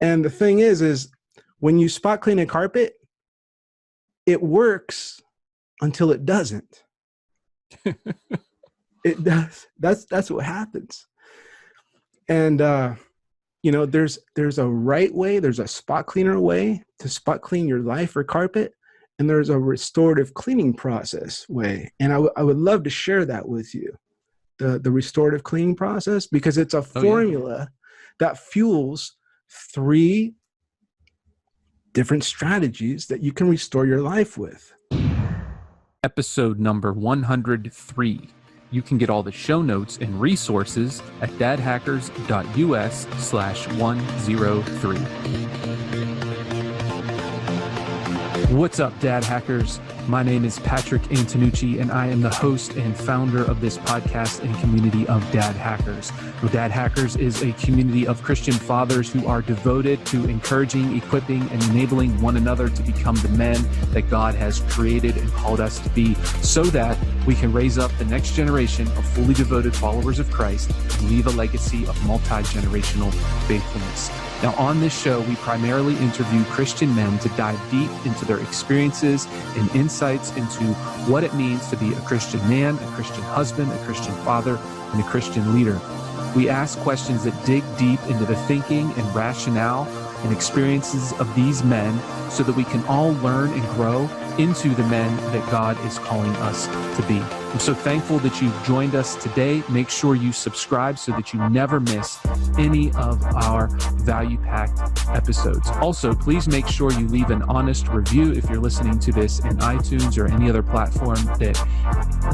And the thing is when you spot clean a carpet, it works until it doesn't. It does. That's what happens. And there's a right way, there's a spot cleaner way to spot clean your life or carpet, and there's a restorative cleaning process way. And I would love to share that with you, the restorative cleaning process, because it's a formula that fuels 3 different strategies that you can restore your life with. Episode number 103. You can get all the show notes and resources at dadhackers.us/103. What's up, Dad Hackers? My name is Patrick Antonucci, and I am the host and founder of this podcast and community of Dad Hackers. Well, Dad Hackers is a community of Christian fathers who are devoted to encouraging, equipping, and enabling one another to become the men that God has created and called us to be, so that we can raise up the next generation of fully devoted followers of Christ and leave a legacy of multi-generational faithfulness. Now, on this show, we primarily interview Christian men to dive deep into their experiences and insights into what it means to be a Christian man, a Christian husband, a Christian father, and a Christian leader. We ask questions that dig deep into the thinking and rationale and experiences of these men so that we can all learn and grow into the men that God is calling us to be. I'm so thankful that you've joined us today. Make sure you subscribe so that you never miss any of our value-packed episodes. Also, please make sure you leave an honest review if you're listening to this in iTunes or any other platform that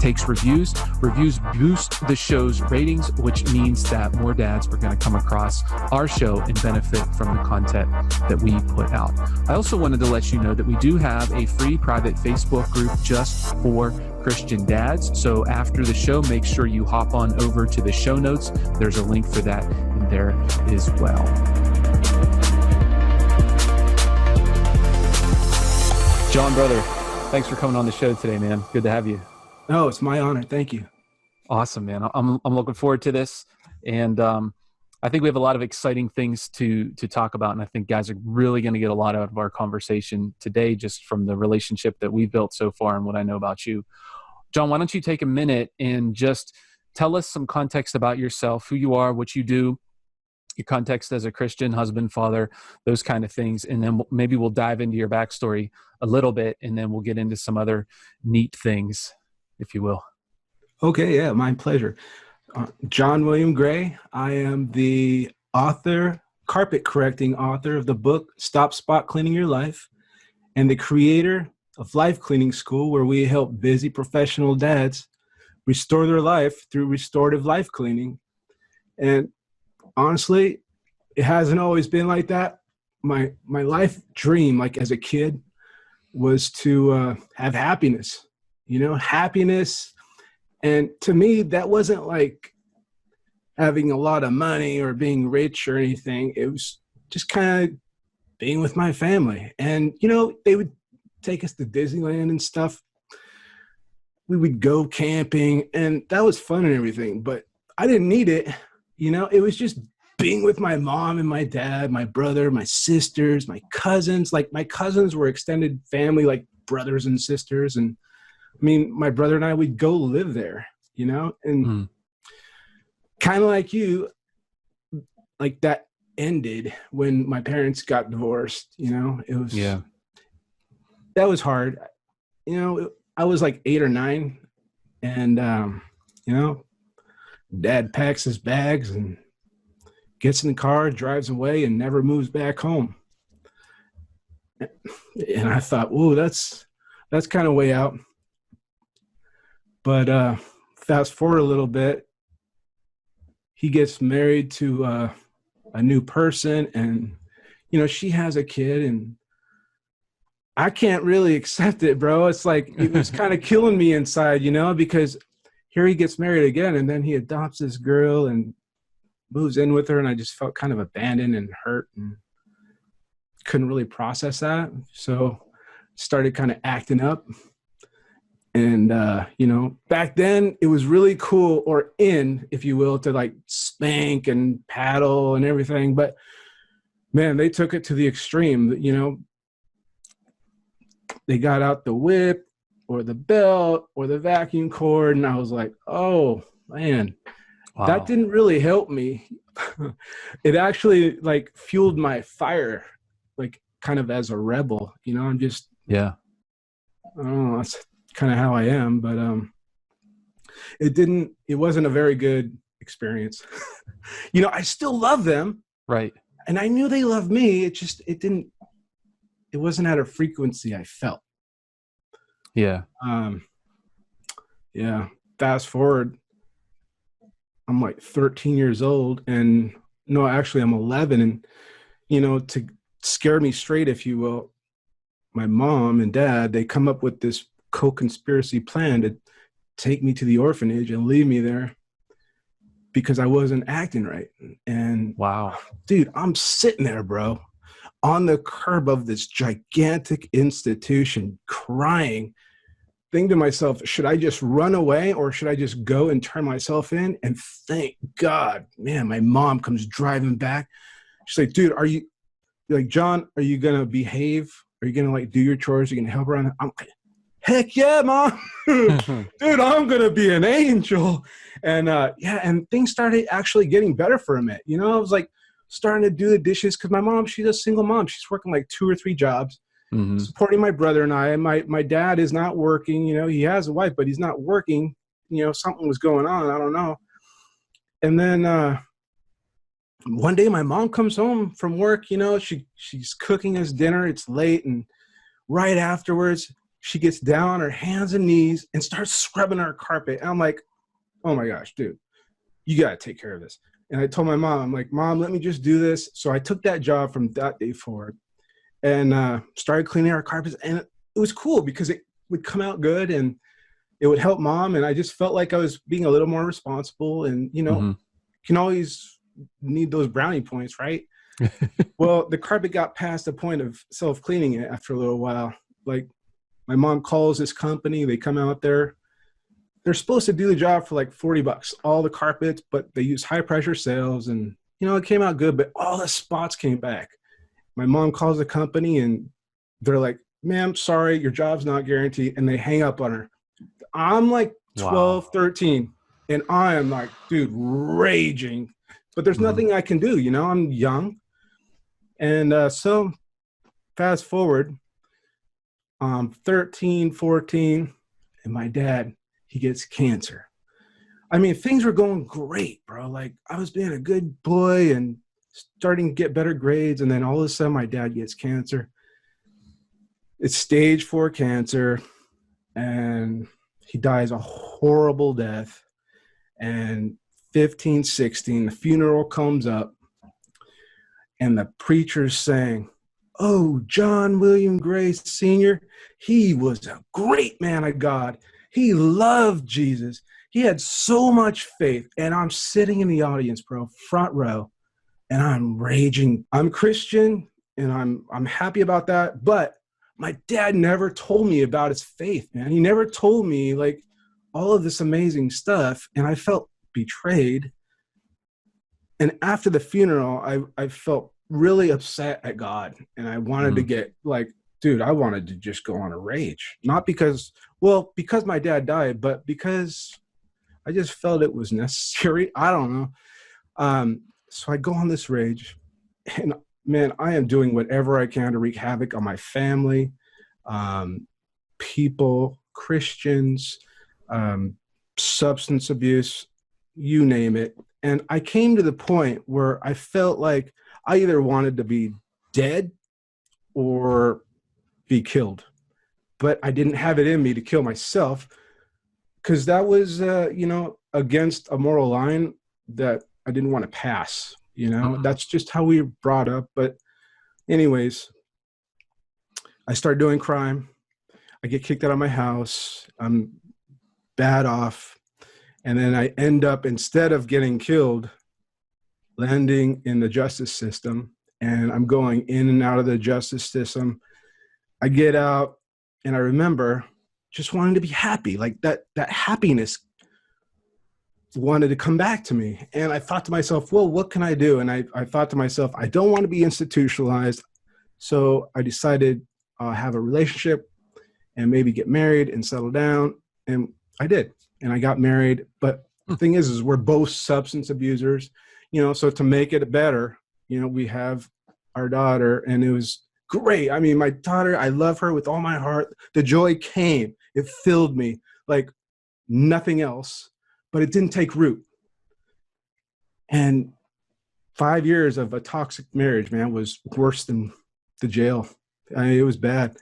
takes reviews. Reviews boost the show's ratings, which means that more dads are going to come across our show and benefit from the content that we put out. I also wanted to let you know that we do have a free private Facebook group just for Christian dads. So after the show, make sure you hop on over to the show notes. There's a link for that in there as well. John, brother, thanks for coming on the show today, man. Good to have you. Oh, it's my honor. Thank you. Awesome, man. I'm looking forward to this. And I think we have a lot of exciting things to talk about. And I think guys are really going to get a lot out of our conversation today, just from the relationship that we've built so far and what I know about you. John, why don't you take a minute and just tell us some context about yourself, who you are, what you do, your context as a Christian, husband, father, those kind of things. And then maybe we'll dive into your backstory a little bit, and then we'll get into some other neat things, if you will. Okay, yeah, my pleasure. John William Gray. I am the carpet correcting author of the book, Stop Spot Cleaning Your Life, and the creator of Life Cleaning School, where we help busy professional dads restore their life through restorative life cleaning. And honestly, it hasn't always been like that. My life dream, like as a kid, was to have happiness, happiness. And to me, that wasn't like having a lot of money or being rich or anything. It was just kind of being with my family. And, they would take us to Disneyland and stuff. We would go camping, and that was fun and everything, but I didn't need it. It was just being with my mom and my dad, my brother, my sisters, my cousins. Like, my cousins were extended family, like brothers and sisters. And my brother and I would go live there, and kind of like you, like that ended when my parents got divorced. It was, that was hard. I was like 8 or 9, and, Dad packs his bags and gets in the car, drives away, and never moves back home. And I thought, whoa, that's kind of way out. But fast forward a little bit, he gets married to a new person, and, she has a kid, and I can't really accept it, bro. It's like, it was kind of killing me inside, because here he gets married again, and then he adopts this girl and moves in with her, and I just felt kind of abandoned and hurt and couldn't really process that. So started kind of acting up. And, back then it was really cool, or in, if you will, to like spank and paddle and everything. But Man, they took it to the extreme. You know, they got out the whip or the belt or the vacuum cord, and I was like, oh man, that Wow. didn't really help me. It actually like fueled my fire, like kind of as a rebel. You know, I'm just, Yeah. I don't know, that's kind of how I am, but it wasn't a very good experience. You know, I still love them, Right. and I knew they loved me. It wasn't at a frequency I felt. Yeah. Yeah. Fast forward, I'm like 13 years old, and no, actually I'm 11. And, you know, to scare me straight, if you will, my mom and dad, they come up with this co-conspiracy plan to take me to the orphanage and leave me there because I wasn't acting right. And Wow. dude, I'm sitting there, bro, on the curb of this gigantic institution, crying, thinking to myself, should I just run away or should I just go and turn myself in? And thank God, man, my mom comes driving back. She's like, dude, are you like, John, are you going to behave? Are you going to like do your chores? Are you going to help around? I'm like, heck yeah, mom. Dude, I'm going to be an angel. And yeah, and things started actually getting better for a minute. You know, I was like starting to do the dishes because my mom, she's a single mom. She's working like 2 or 3 jobs. Mm-hmm. Supporting my brother and I. And my dad is not working. You know, he has a wife, but he's not working. You know, something was going on. I don't know. And then one day my mom comes home from work. You know, she's cooking us dinner. It's late, and right afterwards, she gets down on her hands and knees and starts scrubbing our carpet. And I'm like, oh my gosh, dude, you got to take care of this. And I told my mom, I'm like, Mom, let me just do this. So I took that job from that day forward and started cleaning our carpets. And it was cool because it would come out good and it would help mom. And I just felt like I was being a little more responsible. And, you know, you can always need those brownie points, right? Well, the carpet got past the point of self-cleaning it after a little while. Like my mom calls this company, they come out there. They're supposed to do the job for like $40, all the carpets, but they use high pressure sales and, you know, it came out good, but all the spots came back. My mom calls the company and they're like, ma'am, sorry, your job's not guaranteed. And they hang up on her. I'm like 12, 13. And I am like, dude, raging. But there's nothing I can do. You know, I'm young. And so fast forward, 13, 14, and my dad, he gets cancer. I mean, things were going great, bro. Like I was being a good boy and starting to get better grades. And then all of a sudden my dad gets cancer. It's stage 4 cancer and he dies a horrible death. And 15, 16, the funeral comes up and the preacher's saying, oh, John William Gray Sr., he was a great man of God. He loved Jesus. He had so much faith. And I'm sitting in the audience, bro, front row, and I'm raging. I'm Christian, and I'm happy about that. But my dad never told me about his faith, man. He never told me, like, all of this amazing stuff, and I felt betrayed. And after the funeral, I felt really upset at God, and I wanted to get, like, dude, I wanted to just go on a rage. Not because my dad died, but because I just felt it was necessary. I don't know. So I go on this rage, and man, I am doing whatever I can to wreak havoc on my family, people, Christians, substance abuse, you name it. And I came to the point where I felt like I either wanted to be dead or be killed. But I didn't have it in me to kill myself because that was, against a moral line that I didn't want to pass. You know, that's just how we were brought up. But anyways, I start doing crime. I get kicked out of my house. I'm bad off. And then I end up, instead of getting killed, landing in the justice system. And I'm going in and out of the justice system. I get out and I remember just wanting to be happy. Like that happiness wanted to come back to me. And I thought to myself, well, what can I do? And I thought to myself, I don't want to be institutionalized. So I decided I'll have a relationship and maybe get married and settle down. And I did. And I got married. But the thing is we're both substance abusers, so to make it better, we have our daughter, and it was great. I mean, my daughter, I love her with all my heart. The joy came. It filled me like nothing else, but it didn't take root. And 5 years of a toxic marriage, man, was worse than the jail. I mean, it was bad.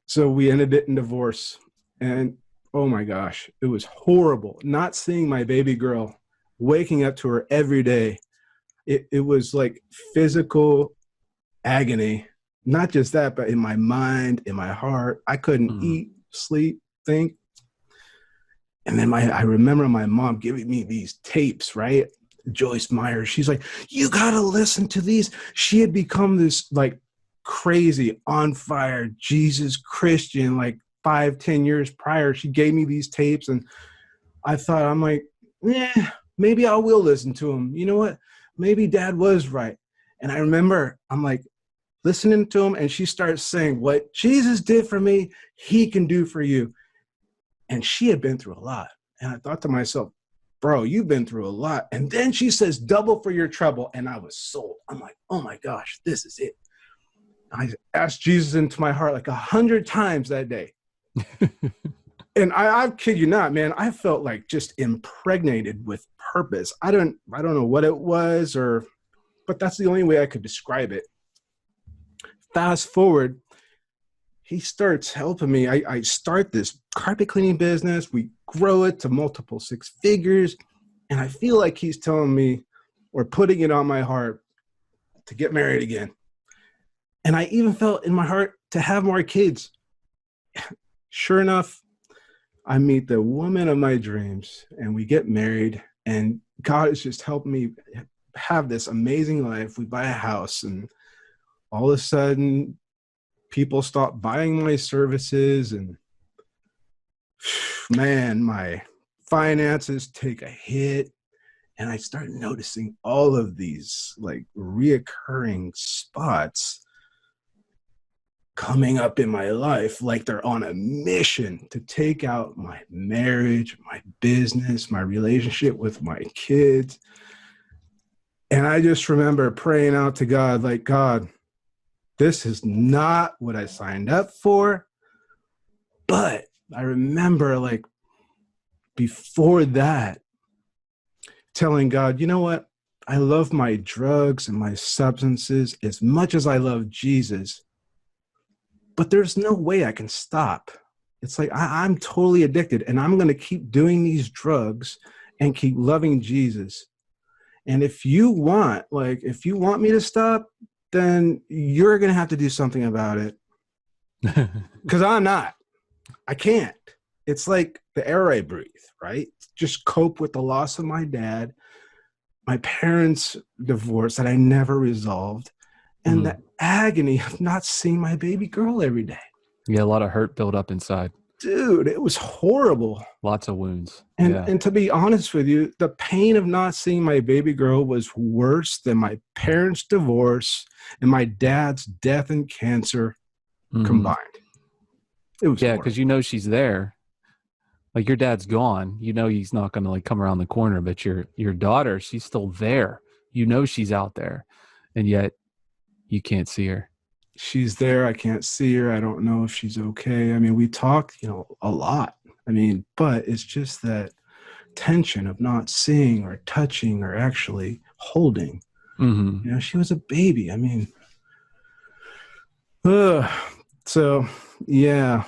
So we ended it in divorce. And oh my gosh, it was horrible. Not seeing my baby girl, waking up to her every day. It was like physical agony. Not just that, but in my mind, in my heart. I couldn't eat, sleep, think. And then I remember my mom giving me these tapes, right? Joyce Meyer. She's like, you got to listen to these. She had become this like crazy, on fire, Jesus Christian, like 5-10 years prior. She gave me these tapes, and I thought, I'm like, maybe I will listen to them. You know what? Maybe Dad was right. And I remember I'm like listening to him, and she starts saying, what Jesus did for me, he can do for you. And she had been through a lot. And I thought to myself, bro, you've been through a lot. And then she says, double for your trouble. And I was sold. I'm like, oh my gosh, this is it. I asked Jesus into my heart like 100 times that day. And I kid you not, man, I felt like just impregnated with purpose. I don't know what it was, but that's the only way I could describe it. Fast forward, he starts helping me. I start this carpet cleaning business. We grow it to multiple 6 figures. And I feel like he's telling me or putting it on my heart to get married again. And I even felt in my heart to have more kids. Sure enough, I meet the woman of my dreams and we get married, and God has just helped me have this amazing life. We buy a house, and all of a sudden people stop buying my services, and man, my finances take a hit. And I start noticing all of these like reoccurring spots coming up in my life, like they're on a mission to take out my marriage, my business, my relationship with my kids. And I just remember praying out to God, like, God, this is not what I signed up for. But I remember like before that, telling God, you know what? I love my drugs and my substances as much as I love Jesus, but there's no way I can stop. It's like I'm totally addicted, and I'm going to keep doing these drugs and keep loving Jesus. And if you want me to stop, then you're going to have to do something about it. Because I'm not. I can't. It's like the air I breathe, right? Just cope with the loss of my dad, my parents' divorce that I never resolved, and the agony of not seeing my baby girl every day. Yeah, a lot of hurt built up inside. Dude, it was horrible. Lots of wounds. And to be honest with you, the pain of not seeing my baby girl was worse than my parents' divorce and my dad's death and cancer combined. It was horrible. Because she's there. Like your dad's gone, he's not going to like come around the corner, but your daughter, she's still there. She's out there, and yet you can't see her. She's there. I can't see her. I don't know if she's okay. I mean, we talk, a lot. I mean, but it's just that tension of not seeing or touching or actually holding. She was a baby. I mean, so yeah.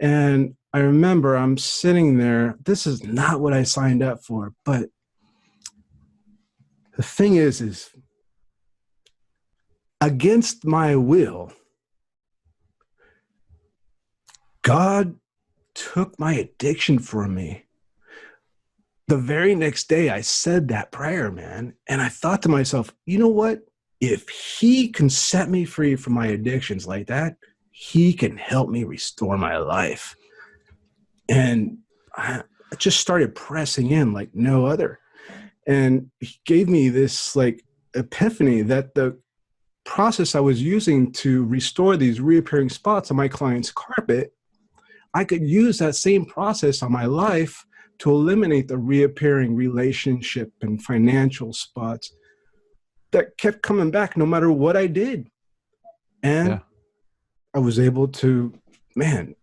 And I remember I'm sitting there. This is not what I signed up for. But the thing is against my will, God took my addiction from me. The very next day, I said that prayer, man. And I thought to myself, you know what? If he can set me free from my addictions like that, he can help me restore my life. And I just started pressing in like no other. And he gave me this like epiphany that the process I was using to restore these reappearing spots on my client's carpet, I could use that same process on my life to eliminate the reappearing relationship and financial spots that kept coming back no matter what I did. And I was able to, man,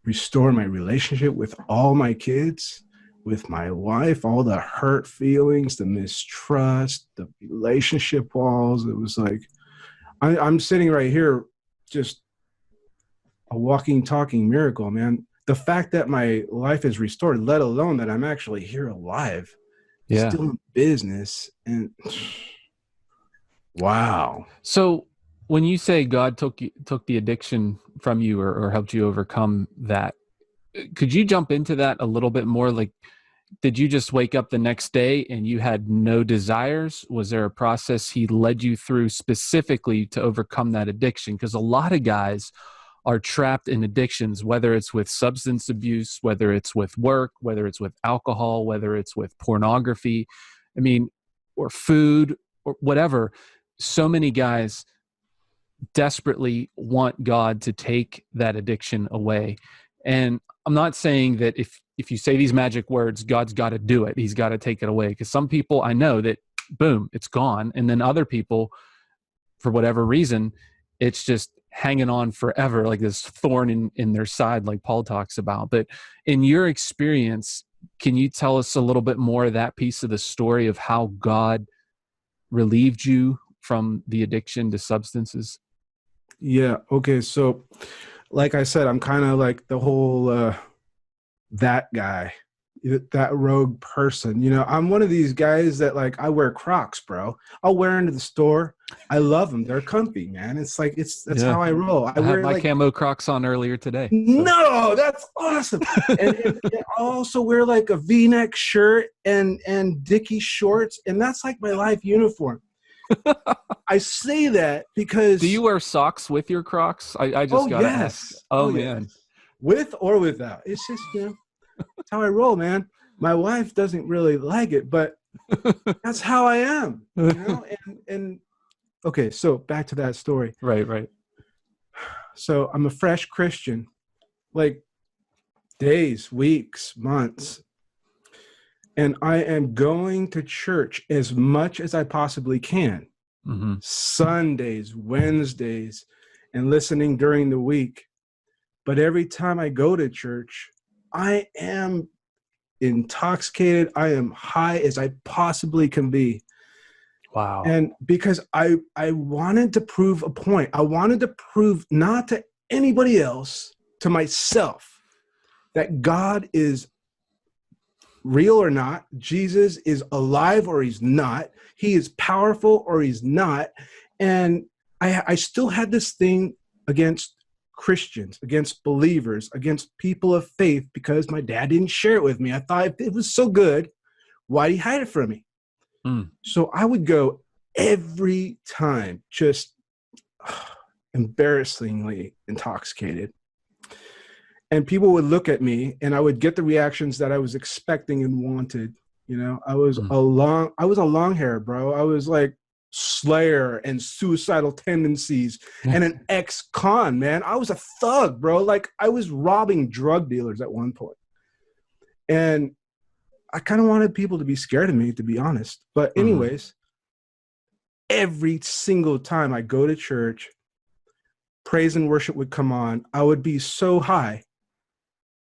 restore my relationship with all my kids, with my wife, all the hurt feelings, the mistrust, the relationship walls. It was like, I'm sitting right here, just a walking, talking miracle, man. The fact that my life is restored, let alone that I'm actually here alive, still in business. And wow. So when you say God took the addiction from you or helped you overcome that, could you jump into that a little bit more? Like, did you just wake up the next day and you had no desires? Was there a process he led you through specifically to overcome that addiction? Because a lot of guys are trapped in addictions, whether it's with substance abuse, whether it's with work, whether it's with alcohol, whether it's with pornography, I mean, or food or whatever. So many guys desperately want God to take that addiction away. And I'm not saying that if you say these magic words, God's got to do it. He's got to take it away. Because some people I know that, boom, it's gone. And then other people, for whatever reason, it's just hanging on forever, like this thorn in their side, like Paul talks about. But in your experience, can you tell us a little bit more of that piece of the story of how God relieved you from the addiction to substances? Yeah. Okay. So like I said, I'm kind of like the whole, that guy, that rogue person. You know, I'm one of these guys that like, I wear Crocs, bro. I'll wear into the store. I love them. They're comfy, man. It's like, that's how I roll. I wear had my camo Crocs on earlier today. No, that's awesome. and I also wear like a V-neck shirt and Dickie shorts. And that's like my life uniform. I say that because... Do you wear socks with your Crocs? I just gotta ask. Oh man. Yes. With or without. It's just, you know, that's how I roll, man. My wife doesn't really like it, but that's how I am. You know? And okay, so back to that story. Right. So I'm a fresh Christian, like days, weeks, months. And I am going to church as much as I possibly can. Mm-hmm. Sundays, Wednesdays, and listening during the week. But every time I go to church, I am intoxicated. I am high as I possibly can be. Wow. And because I wanted to prove a point. I wanted to prove not to anybody else, to myself, that God is real or not, Jesus is alive or he's not, he is powerful or he's not. And I still had this thing against Christians, against believers, against people of faith, because my dad didn't share it with me. I thought, if it was so good, why did he hide it from me? So I would go every time, just embarrassingly intoxicated. And people would look at me and I would get the reactions that I was expecting and wanted. You know, I was a long hair, bro. I was like Slayer and Suicidal Tendencies and an ex-con, man. I was a thug, bro. Like I was robbing drug dealers at one point. And I kind of wanted people to be scared of me, to be honest. But anyways, every single time I go to church, praise and worship would come on. I would be so high.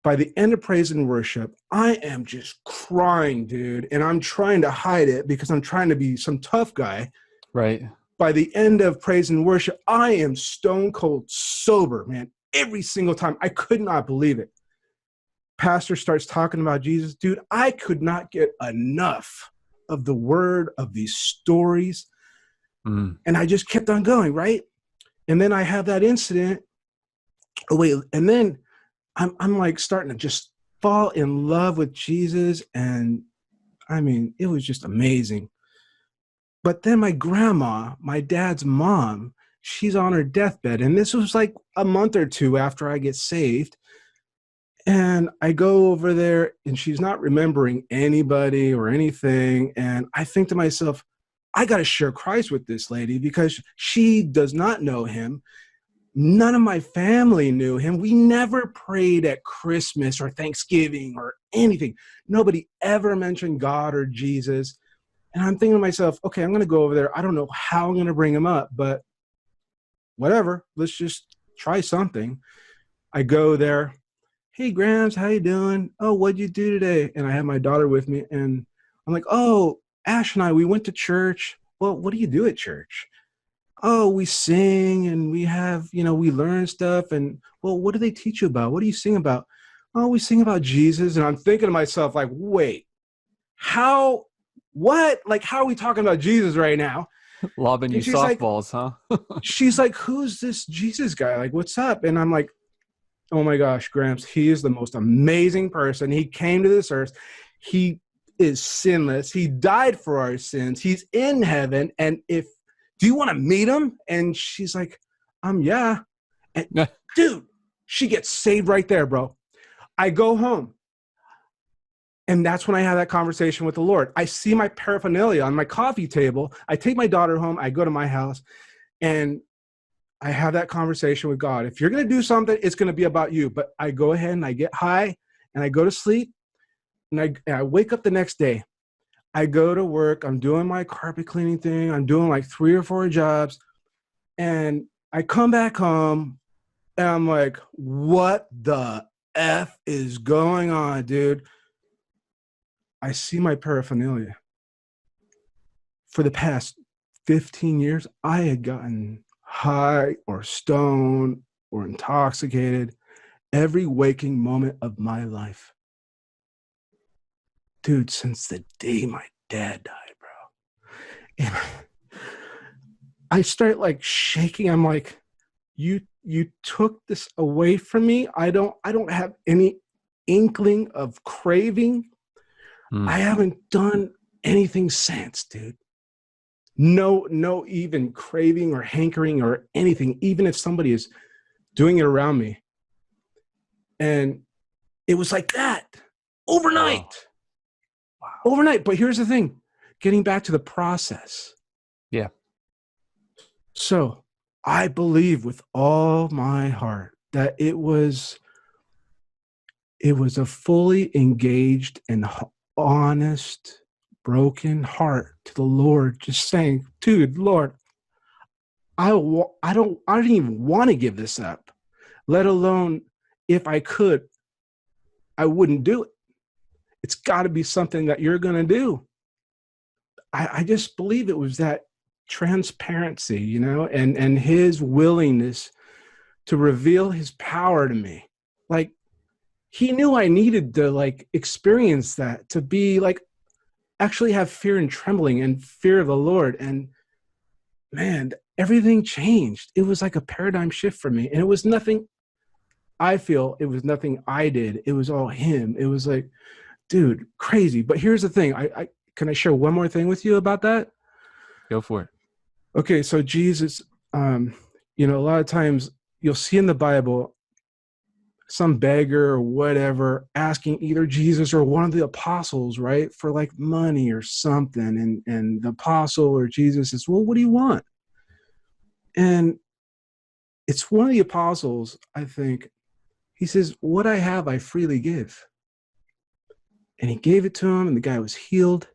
By the end of praise and worship, I am just crying, dude. And I'm trying to hide it because I'm trying to be some tough guy. Right. By the end of praise and worship, I am stone cold sober, man. Every single time. I could not believe it. Pastor starts talking about Jesus. Dude, I could not get enough of the word, of these stories. And I just kept on going, right? And then I have that incident. Oh, wait. And then I'm like starting to just fall in love with Jesus. And I mean, it was just amazing. But then my grandma, my dad's mom, she's on her deathbed. And this was like a month or two after I get saved. And I go over there and she's not remembering anybody or anything. And I think to myself, I got to share Christ with this lady because she does not know him. None of my family knew him. We never prayed at Christmas or Thanksgiving or anything. Nobody ever mentioned God or Jesus. And I'm thinking to myself, okay, I'm going to go over there. I don't know how I'm going to bring him up, but whatever. Let's just try something. I go there. Hey, Grams, how you doing? Oh, what'd you do today? And I have my daughter with me. And I'm like, oh, Ash and I, we went to church. Well, what do you do at church? Oh, we sing and we have, we learn stuff. And, well, what do they teach you about? What do you sing about? Oh, we sing about Jesus. And I'm thinking to myself, like, wait, what? Like, how are we talking about Jesus right now? Lobbing you softballs, like, huh? She's like, who's this Jesus guy? Like, what's up? And I'm like, oh my gosh, Gramps, he is the most amazing person. He came to this earth. He is sinless. He died for our sins. He's in heaven. And do you want to meet him? And she's like, yeah. And dude, she gets saved right there, bro. I go home. And that's when I have that conversation with the Lord. I see my paraphernalia on my coffee table. I take my daughter home. I go to my house and I have that conversation with God. If you're going to do something, it's going to be about you. But I go ahead and I get high and I go to sleep and I wake up the next day. I go to work. I'm doing my carpet cleaning thing. I'm doing like 3 or 4 jobs. And I come back home and I'm like, what the F is going on, dude? I see my paraphernalia. For the past 15 years, I had gotten high or stoned or intoxicated every waking moment of my life. Dude, since the day my dad died, bro. And I start like shaking. I'm like, you took this away from me. I don't have any inkling of craving. I haven't done anything since, dude. No even craving or hankering or anything, even if somebody is doing it around me. And it was like that overnight. Wow. Overnight. But here's the thing, getting back to the process. Yeah. So I believe with all my heart that it was a fully engaged and honest, broken heart to the Lord, just saying, dude, Lord, I don't even want to give this up, let alone if I could, I wouldn't do it. It's got to be something that you're going to do. I just believe it was that transparency, and his willingness to reveal his power to me. Like, he knew I needed to like experience that, to be like, actually have fear and trembling and fear of the Lord. And man, everything changed. It was like a paradigm shift for me. And it was nothing I did. It was all him. It was like, dude, crazy. But here's the thing. Can I share one more thing with you about that? Go for it. Okay. So Jesus, a lot of times you'll see in the Bible, some beggar or whatever asking either Jesus or one of the apostles, right, for like money or something. And the apostle or Jesus says, well, what do you want? And it's one of the apostles, I think, he says, what I have, I freely give. And he gave it to him and the guy was healed.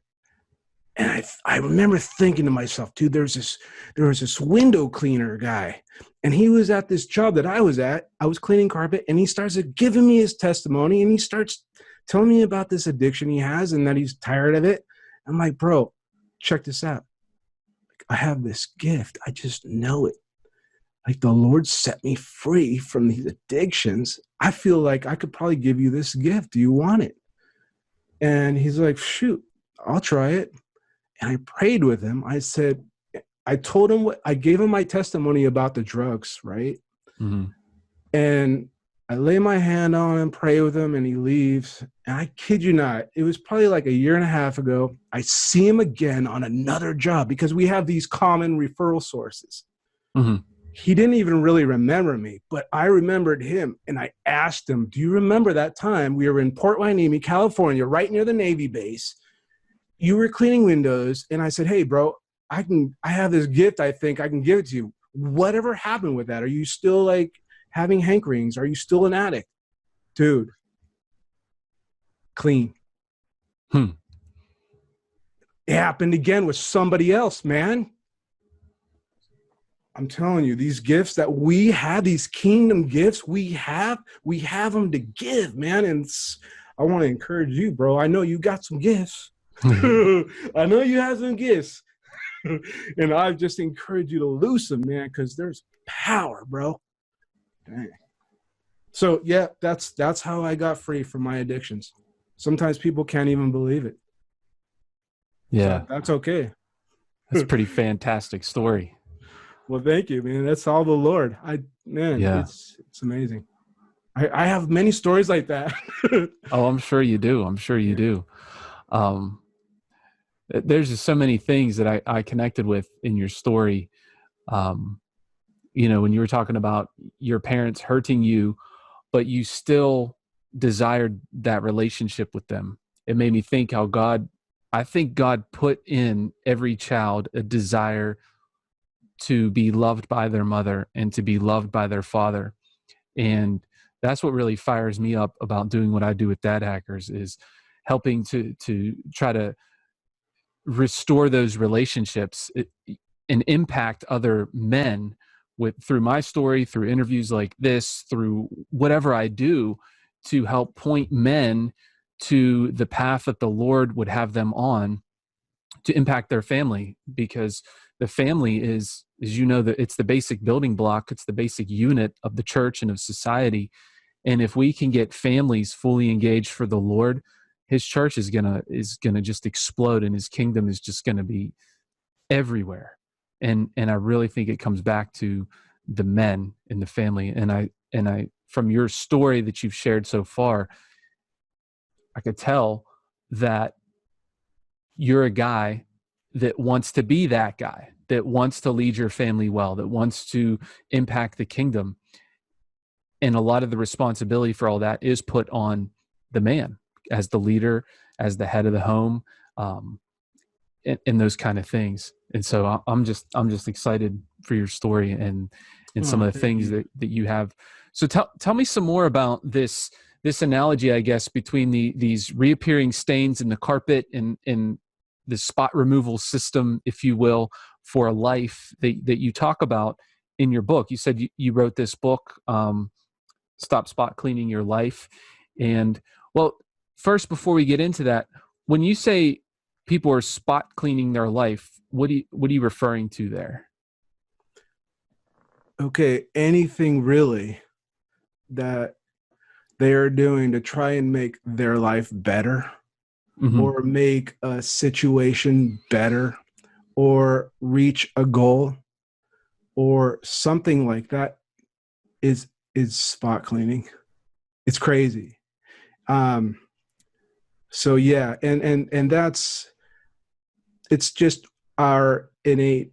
And I remember thinking to myself, dude, there was this window cleaner guy, and he was at this job that I was at. I was cleaning carpet, and he starts giving me his testimony, and he starts telling me about this addiction he has and that he's tired of it. I'm like, bro, check this out. I have this gift. I just know it. Like, the Lord set me free from these addictions. I feel like I could probably give you this gift. Do you want it? And he's like, shoot, I'll try it. And I prayed with him. I told him I gave him my testimony about the drugs, right? Mm-hmm. And I lay my hand on him, pray with him, and he leaves. And I kid you not, it was probably like 1.5 years ago. I see him again on another job because we have these common referral sources. Mm-hmm. he didn't even really remember me, but I remembered him. And I asked him, do you remember that time we were in Port Hueneme, California, right near the Navy base? You were cleaning windows. And I said, hey, bro, I have this gift. I think I can give it to you. Whatever happened with that? Are you still like having hankerings? Are you still an addict? Dude, clean. It happened again with somebody else, man. I'm telling you, these gifts that we have, these kingdom gifts we have them to give, man. And I want to encourage you, bro. I know you got some gifts. I know you have some gifts. And I just encourage you to loose them, man, because there's power, bro. Dang. So yeah, that's how I got free from my addictions. Sometimes people can't even believe it. Yeah. So that's okay. That's a pretty fantastic story. Well, thank you, man. That's all the Lord. It's amazing. I have many stories like that. Oh, I'm sure you do. I'm sure you do. There's just so many things that I connected with in your story. When you were talking about your parents hurting you, but you still desired that relationship with them. It made me think how I think God put in every child a desire to be loved by their mother and to be loved by their father. And that's what really fires me up about doing what I do with Dad Hackers, is helping to try to restore those relationships and impact other men through my story, through interviews like this, through whatever I do, to help point men to the path that the Lord would have them on to impact their family. Because the family is that it's the basic building block. It's the basic unit of the church and of society. And if we can get families fully engaged for the Lord, his church is gonna just explode, and his kingdom is just gonna be everywhere. And I really think it comes back to the men in the family. And I from your story that you've shared so far, I could tell that you're a guy that wants to be that guy, that wants to lead your family well, that wants to impact the kingdom. And a lot of the responsibility for all that is put on the man as the leader, as the head of the home, and those kind of things. And so I'm just excited for your story and some of the things that you have. So tell me some more about this analogy, I guess, between these reappearing stains in the carpet and the spot removal system, if you will, for a life that you talk about in your book. You said you wrote this book, Stop Spot Cleaning Your Life. And well, first, before we get into that, when you say people are spot cleaning their life, what are you referring to there? Okay, anything really that they are doing to try and make their life better, or make a situation better, or reach a goal, or something like that is spot cleaning. It's crazy. So yeah, and it's just our innate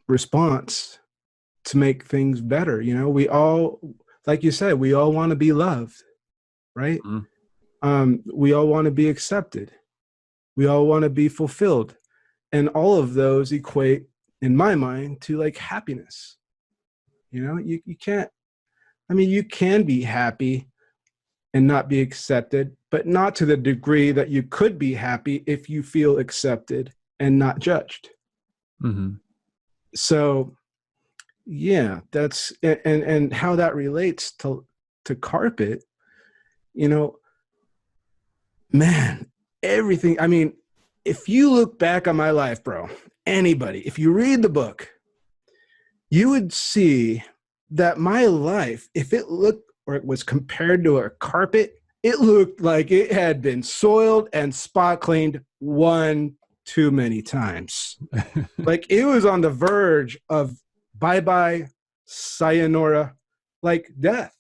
response to make things better. We all, like you said, we all want to be loved, right? We all want to be accepted. We all want to be fulfilled. And all of those equate, in my mind, to like happiness. You can't, you can be happy and not be accepted, but not to the degree that you could be happy if you feel accepted and not judged. So yeah, that's, and how that relates to carpet, man, everything. If you look back on my life, bro, anybody, if you read the book, you would see that my life, if it looked, or it was compared to a carpet, it looked like it had been soiled and spot cleaned one too many times. Like it was on the verge of bye-bye, sayonara, like death.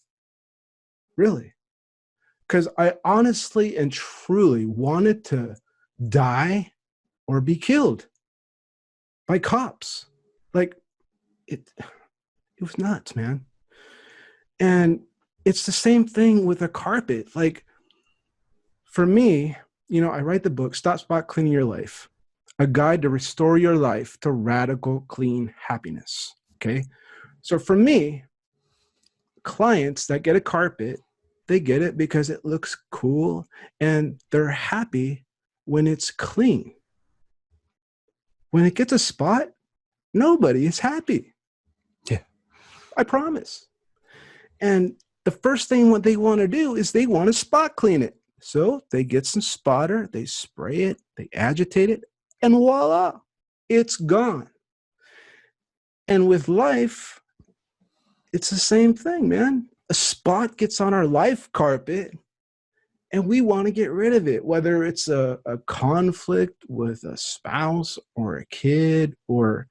Really. Because I honestly and truly wanted to die or be killed by cops. Like, it was nuts, man. And it's the same thing with a carpet. Like for me, I write the book, Stop Spot Cleaning Your Life, a guide to restore your life to radical, clean happiness. Okay. So for me, clients that get a carpet, they get it because it looks cool and they're happy when it's clean. When it gets a spot, nobody is happy. Yeah. I promise. And the first thing what they want to do is they want to spot clean it. So they get some spotter, they spray it, they agitate it, and voila, it's gone. And with life, it's the same thing, man. A spot gets on our life carpet and we want to get rid of it, whether it's a conflict with a spouse or a kid or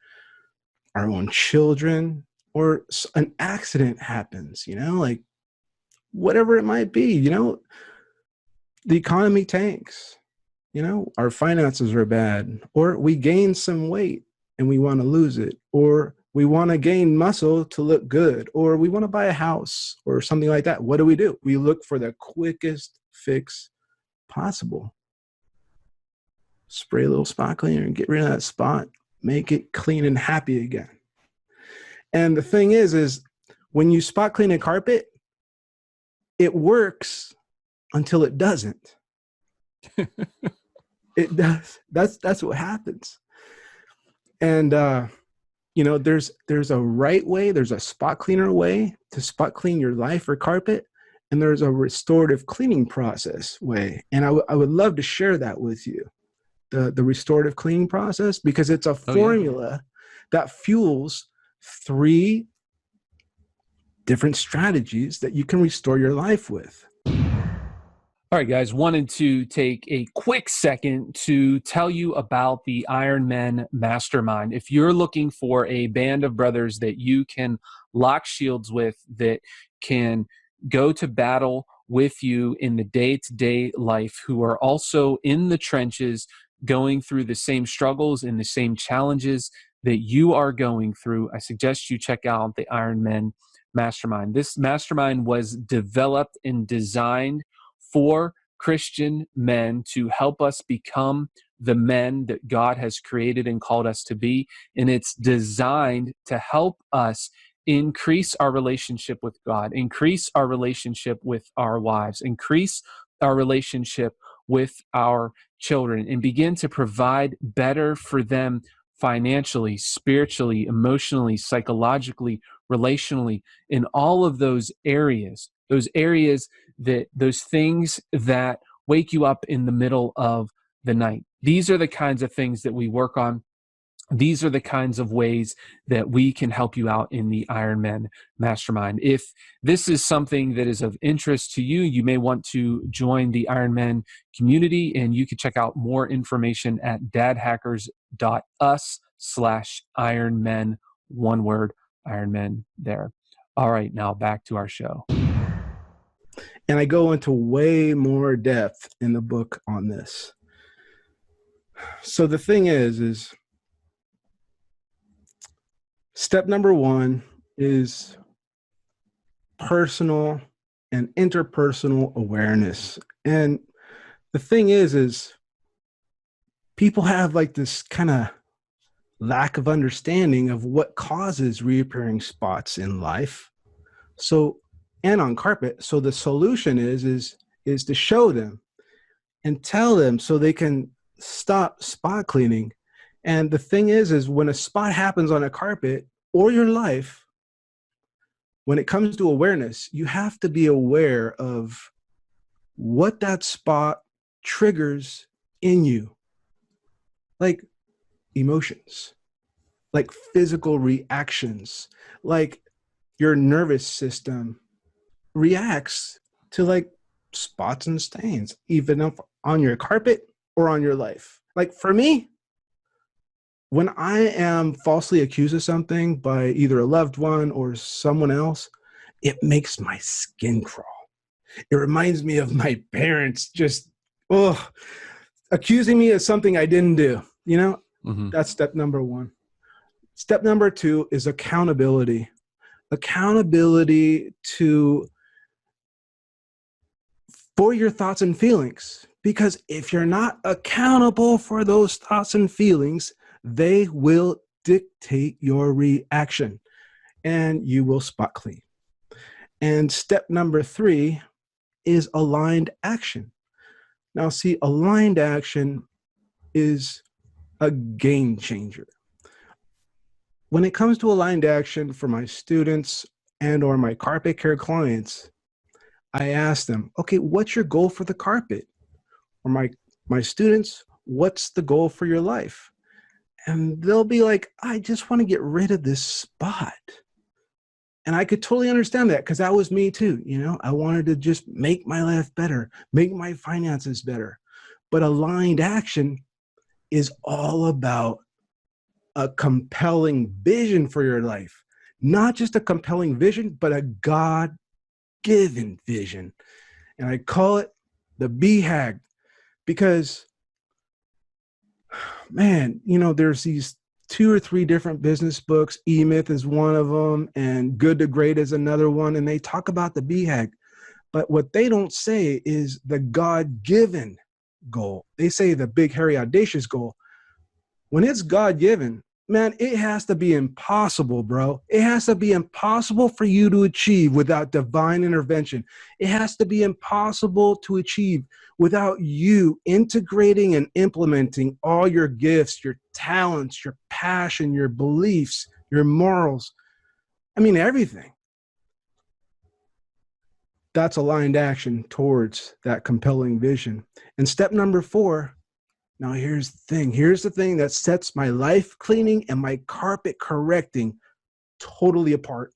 our own children, or an accident happens, like whatever it might be, the economy tanks, our finances are bad, or we gain some weight and we want to lose it, or we want to gain muscle to look good, or we want to buy a house or something like that. What do? We look for the quickest fix possible. Spray a little spot cleaner and get rid of that spot, make it clean and happy again. And the thing is when you spot clean a carpet, it works until it doesn't. It does. That's what happens. And there's a right way, there's a spot cleaner way to spot clean your life or carpet, and there's a restorative cleaning process way. And I would love to share that with you, the restorative cleaning process, because it's a formula that fuels 3 different strategies that you can restore your life with. All right, guys, wanted to take a quick second to tell you about the Ironmen Mastermind. If you're looking for a band of brothers that you can lock shields with, that can go to battle with you in the day-to-day life, who are also in the trenches, going through the same struggles and the same challenges that you are going through, I suggest you check out the Ironmen Mastermind. This mastermind was developed and designed for Christian men to help us become the men that God has created and called us to be. And it's designed to help us increase our relationship with God, increase our relationship with our wives, increase our relationship with our children, and begin to provide better for them financially, spiritually, emotionally, psychologically, relationally, in all of those areas, those things that wake you up in the middle of the night. These are the kinds of things that we work on. These are the kinds of ways that we can help you out in the Ironmen Mastermind. If this is something that is of interest to you, you may want to join the Ironmen community, and you can check out more information at dadhackers.us/Ironmen, one word, Ironmen there. All right, now back to our show. And I go into way more depth in the book on this. So the thing is step number 1 is personal and interpersonal awareness. And the thing is people have like this kind of lack of understanding of what causes reappearing spots in life. So, and on carpet. So the solution is to show them and tell them so they can stop spot cleaning. And the thing is when a spot happens on a carpet or your life, when it comes to awareness, you have to be aware of what that spot triggers in you. Like emotions, like physical reactions, like your nervous system reacts to like spots and stains, even if on your carpet or on your life. Like for me, when I am falsely accused of something by either a loved one or someone else, it makes my skin crawl. It reminds me of my parents just accusing me of something I didn't do. Mm-hmm. That's step number 1. Step number 2 is accountability. Accountability for your thoughts and feelings. Because if you're not accountable for those thoughts and feelings, they will dictate your reaction and you will spot clean. And step number 3 is aligned action. Now, see, aligned action is a game changer. When it comes to aligned action for my students and or my carpet care clients, I ask them, okay, what's your goal for the carpet? Or my students, what's the goal for your life? And they'll be like, I just want to get rid of this spot. And I could totally understand that because that was me too. You know, I wanted to just make my life better, make my finances better. But aligned action is all about a compelling vision for your life. Not just a compelling vision, but a God-given vision. And I call it the BHAG because, man, you know, there's these 2 or 3 different business books. E-Myth is one of them, and Good to Great is another one. And they talk about the BHAG. But what they don't say is the God-given goal. They say the big, hairy, audacious goal. When it's God-given, man, it has to be impossible, bro. It has to be impossible for you to achieve without divine intervention. It has to be impossible to achieve without you integrating and implementing all your gifts, your talents, your passion, your beliefs, your morals. I mean, everything. That's aligned action towards that compelling vision. And step number 4, now here's the thing that sets my life cleaning and my carpet correcting totally apart.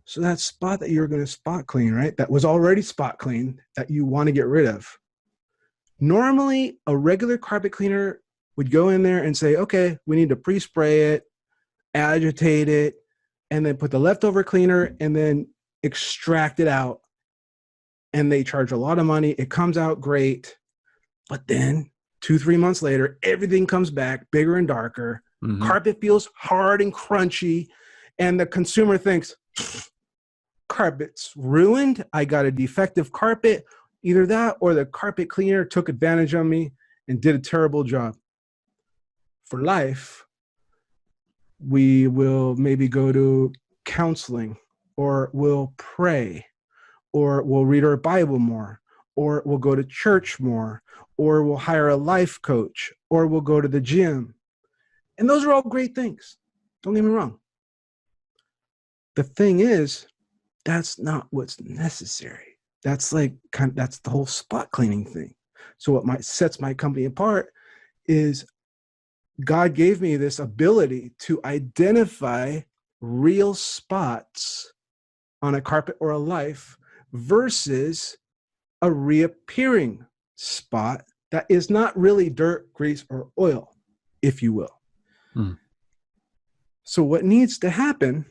So that spot that you're going to spot clean, right? That was already spot clean that you want to get rid of. Normally, a regular carpet cleaner would go in there and say, okay, we need to pre-spray it, agitate it, and then put the leftover cleaner and then extract it out. And they charge a lot of money. It comes out great. But then 2-3 months later, everything comes back bigger and darker. Mm-hmm. Carpet feels hard and crunchy. And the consumer thinks, carpet's ruined. I got a defective carpet. Either that or the carpet cleaner took advantage of me and did a terrible job. For life, we will maybe go to counseling, or we'll pray, or we'll read our Bible more, or we'll go to church more, or we'll hire a life coach, or we'll go to the gym. And those are all great things. Don't get me wrong. The thing is, that's not what's necessary. That's that's the whole spot cleaning thing. So what sets my company apart is God gave me this ability to identify real spots on a carpet or a life versus a reappearing spot that is not really dirt, grease, or oil, if you will. So what needs to happen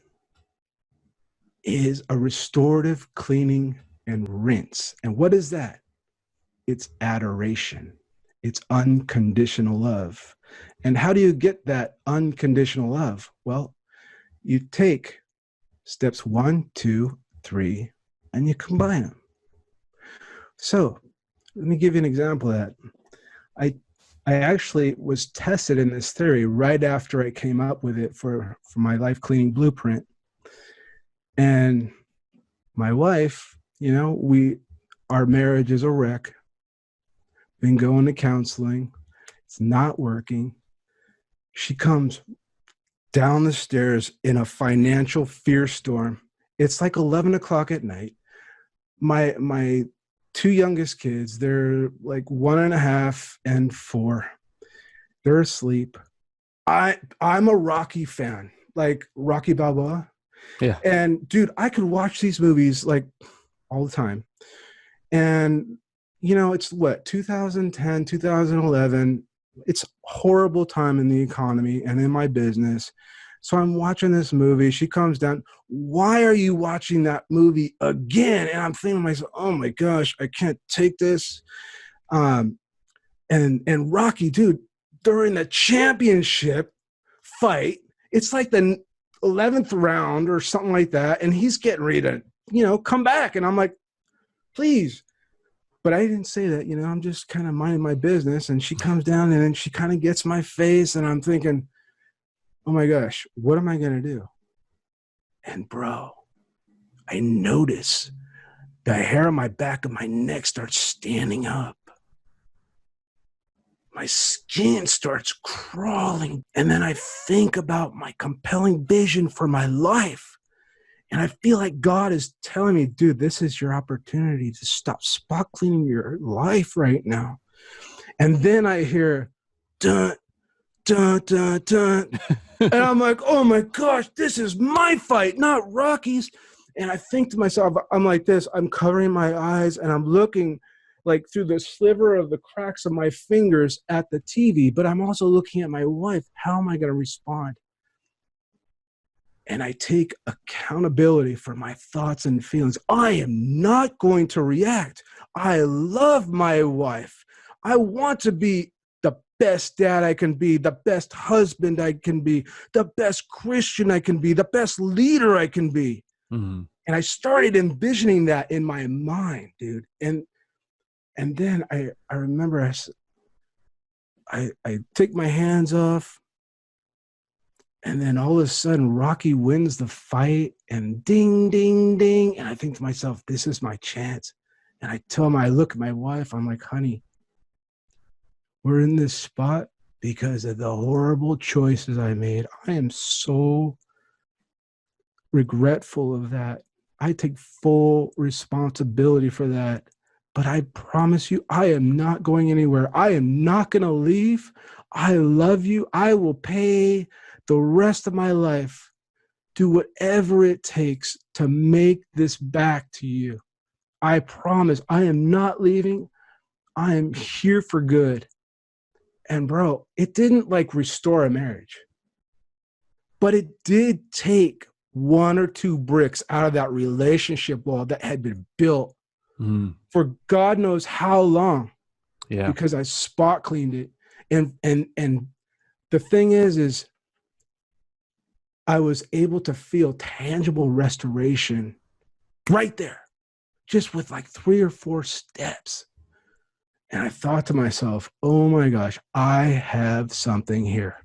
is a restorative cleaning and rinse. And what is that? It's adoration. It's unconditional love. And how do you get that unconditional love? Well, you take steps 1, 2, 3, and you combine them. So let me give you an example of that. I actually was tested in this theory right after I came up with it for my life cleaning blueprint. And my wife, you know, our marriage is a wreck. Been going to counseling. It's not working. She comes down the stairs in a financial fear storm. It's like 11 o'clock at night. My 2 youngest kids, they're like 1.5 and 4. They're asleep. I'm a Rocky fan, like Rocky Balboa. Yeah. And dude, I could watch these movies like all the time. And you know, it's 2010, 2011. It's a horrible time in the economy and in my business. So I'm watching this movie. She comes down. Why are you watching that movie again? And I'm thinking to myself, oh my gosh, I can't take this. And Rocky, dude, during the championship fight, it's like the 11th round or something like that. And he's getting ready to, come back. And I'm like, please. But I didn't say that, I'm just kind of minding my business. And she comes down and then she kind of gets my face. And I'm thinking, oh my gosh, what am I going to do? And bro, I notice the hair on my back of my neck starts standing up. My skin starts crawling. And then I think about my compelling vision for my life. And I feel like God is telling me, dude, this is your opportunity to stop spot cleaning your life right now. And then I hear, dun, dun, dun, dun. And I'm like, oh my gosh, this is my fight, not Rocky's. And I think to myself, I'm like this, I'm covering my eyes and I'm looking like through the sliver of the cracks of my fingers at the TV, but I'm also looking at my wife. How am I going to respond? And I take accountability for my thoughts and feelings. I am not going to react. I love my wife. I want to be the best dad I can be, the best husband I can be, the best Christian I can be, the best leader I can be. Mm-hmm. And I started envisioning that in my mind, dude. And then I remember I take my hands off. And then all of a sudden, Rocky wins the fight and ding, ding, ding. And I think to myself, this is my chance. And I look at my wife, I'm like, honey, we're in this spot because of the horrible choices I made. I am so regretful of that. I take full responsibility for that. But I promise you, I am not going anywhere. I am not going to leave. I love you. I will pay the rest of my life, do whatever it takes to make this back to you. I promise I am not leaving. I am here for good. And bro, it didn't like restore a marriage, but it did take 1 or 2 bricks out of that relationship wall that had been built for God knows how long. Yeah. Because I spot cleaned it. And the thing is I was able to feel tangible restoration right there, just with like 3 or 4 steps. And I thought to myself, oh my gosh, I have something here.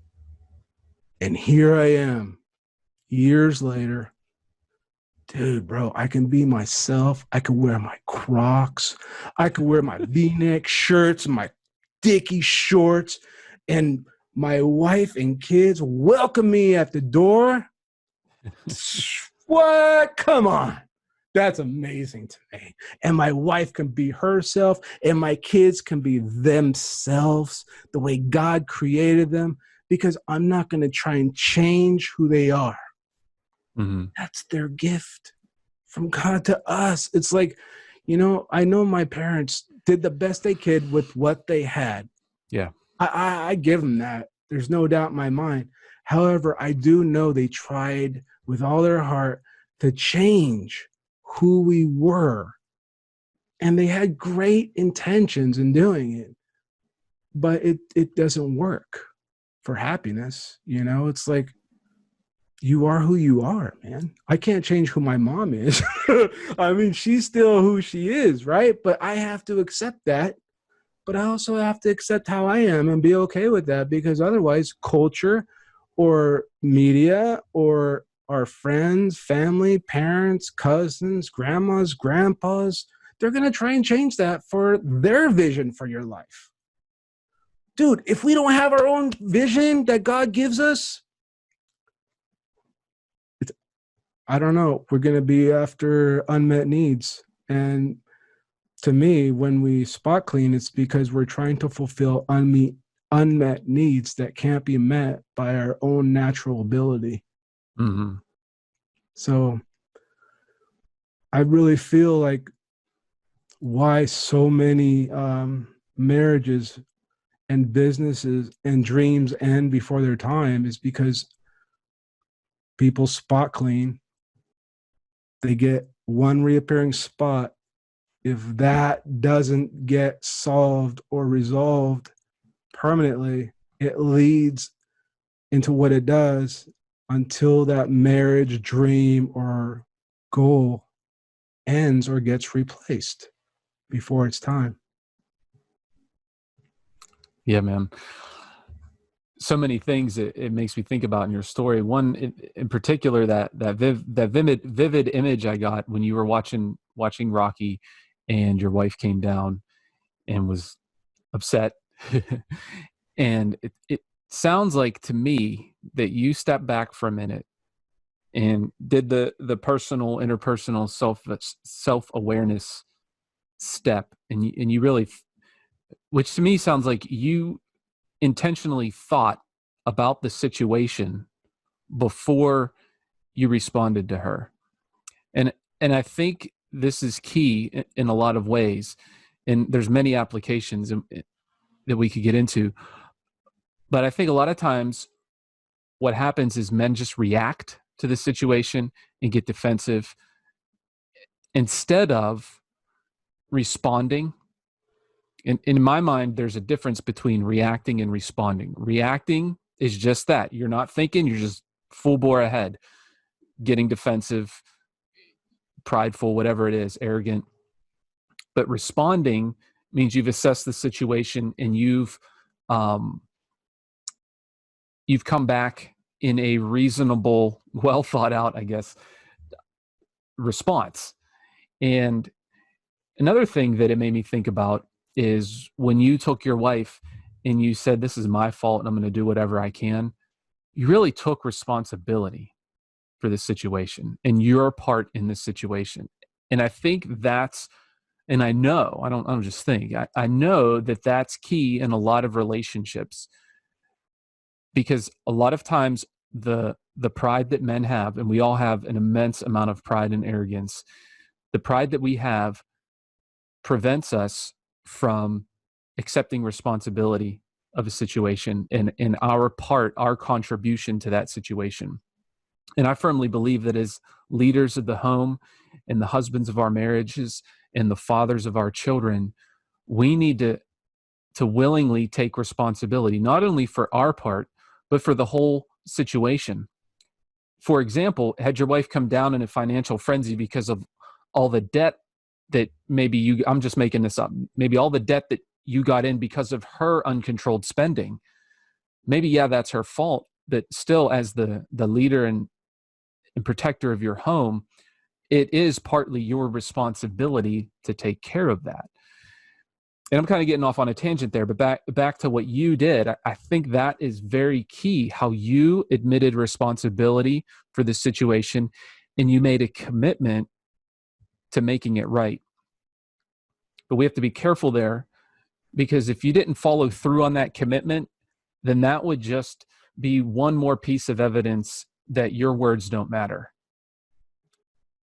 And here I am, years later. Dude, bro, I can be myself. I can wear my Crocs. I can wear my V-neck shirts, my Dickie shorts, and my wife and kids welcome me at the door. What? Come on. That's amazing to me. And my wife can be herself, and my kids can be themselves the way God created them, because I'm not going to try and change who they are. Mm-hmm. That's their gift from God to us. It's like, I know my parents did the best they could with what they had. Yeah. I give them that. There's no doubt in my mind. However, I do know they tried with all their heart to change who we were. And they had great intentions in doing it. But it doesn't work for happiness. It's like, you are who you are, man. I can't change who my mom is. I mean, she's still who she is, right? But I have to accept that. But I also have to accept how I am and be okay with that, because otherwise culture or media or our friends, family, parents, cousins, grandmas, grandpas, they're going to try and change that for their vision for your life. Dude, if we don't have our own vision that God gives us, I don't know, we're going to be after unmet needs. And to me, when we spot clean, it's because we're trying to fulfill unmet needs that can't be met by our own natural ability. Mm-hmm. So I really feel like why so many marriages and businesses and dreams end before their time is because people spot clean. They get one reappearing spot. If that doesn't get solved or resolved permanently, it leads into what it does, until that marriage dream or goal ends or gets replaced before it's time. Yeah, man. So many things it makes me think about in your story. One in particular, that vivid image I got when you were watching Rocky, and your wife came down and was upset. And it sounds like to me that you stepped back for a minute and did the personal, interpersonal self-awareness step, and you really, which to me sounds like you intentionally thought about the situation before you responded to her. And I think this is key in a lot of ways, and there's many applications that we could get into. But I think a lot of times what happens is men just react to the situation and get defensive instead of responding. In my mind, there's a difference between reacting and responding. Reacting is just that. You're not thinking, you're just full bore ahead, getting defensive, prideful, whatever it is, arrogant. But responding means you've assessed the situation and you've come back in a reasonable, well thought out, I guess, response. And another thing that it made me think about is when you took your wife and you said, this is my fault and I'm going to do whatever I can, you really took responsibility for this situation and your part in this situation. And I think that's, and I know, I don't just think, I know that that's key in a lot of relationships, because a lot of times the pride that men have, and we all have an immense amount of pride and arrogance, the pride that we have prevents us from accepting responsibility of a situation and our part, our contribution to that situation. And I firmly believe that as leaders of the home and the husbands of our marriages and the fathers of our children, we need to willingly take responsibility, not only for our part, but for the whole situation. For example, had your wife come down in a financial frenzy because of all the debt that maybe I'm just making this up, maybe all the debt that you got in because of her uncontrolled spending, maybe, yeah, that's her fault, but still, as the leader and protector of your home, it is partly your responsibility to take care of that. And I'm kind of getting off on a tangent there, but back to what you did, I think that is very key, how you admitted responsibility for the situation and you made a commitment to making it right. But we have to be careful there, because if you didn't follow through on that commitment, then that would just be one more piece of evidence that your words don't matter.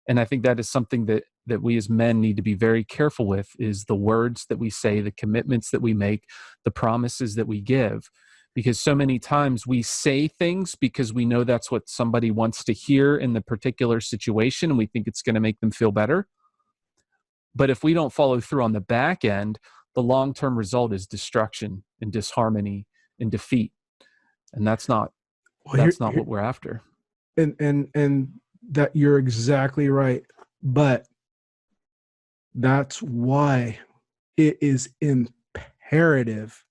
And I think that is something that we as men need to be very careful with, is the words that we say, the commitments that we make, the promises that we give. Because so many times we say things because we know that's what somebody wants to hear in the particular situation, and we think it's going to make them feel better. But if we don't follow through on the back end, the long-term result is destruction and disharmony and defeat. And that's not what we're after. And that you're exactly right. But that's why it is imperative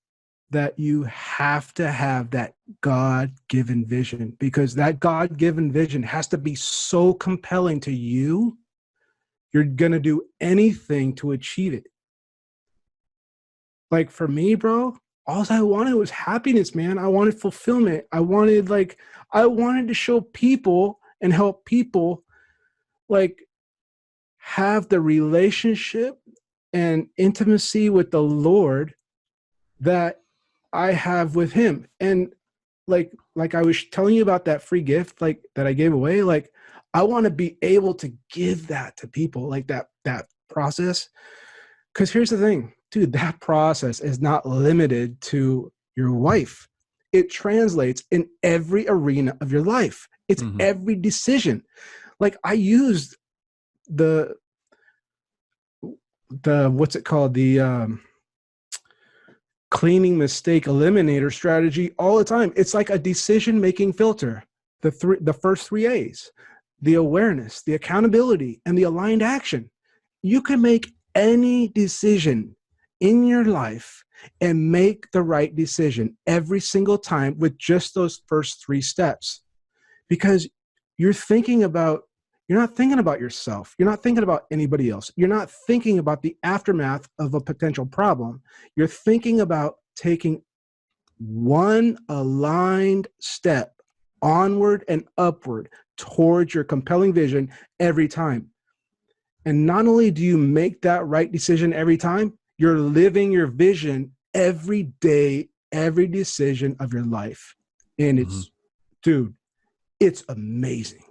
that you have to have that God-given vision, because that God-given vision has to be so compelling to you, you're going to do anything to achieve it. Like for me, bro, all I wanted was happiness, man. I wanted fulfillment. I wanted to show people and help people like have the relationship and intimacy with the Lord that I have with him. And like I was telling you about that free gift, like that I gave away, like I want to be able to give that to people, like that process. Because here's the thing, dude, that process is not limited to your wife. It translates in every arena of your life. It's every decision. Like I used the what's it called? The cleaning mistake eliminator strategy all the time. It's like a decision-making filter the first three A's, the awareness, the accountability, and the aligned action. You can make any decision in your life and make the right decision every single time with just those first three steps. Because you're not thinking about yourself. You're not thinking about anybody else. You're not thinking about the aftermath of a potential problem. You're thinking about taking one aligned step onward and upward towards your compelling vision every time. And not only do you make that right decision every time, you're living your vision every day, every decision of your life. And it's, dude, it's amazing.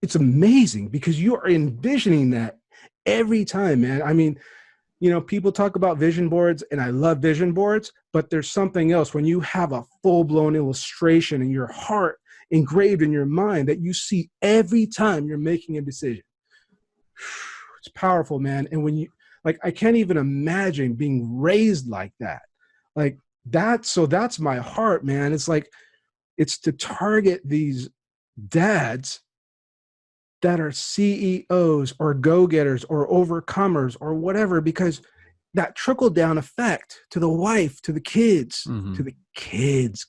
It's amazing because you are envisioning that every time, man. I mean, people talk about vision boards, and I love vision boards, but there's something else when you have a full-blown illustration in your heart, engraved in your mind, that you see every time you're making a decision. It's powerful, man. And when I can't even imagine being raised like that. So that's my heart, man. It's to target these dads that are CEOs or go-getters or overcomers or whatever, because that trickle-down effect to the wife, to the kids, to the kids,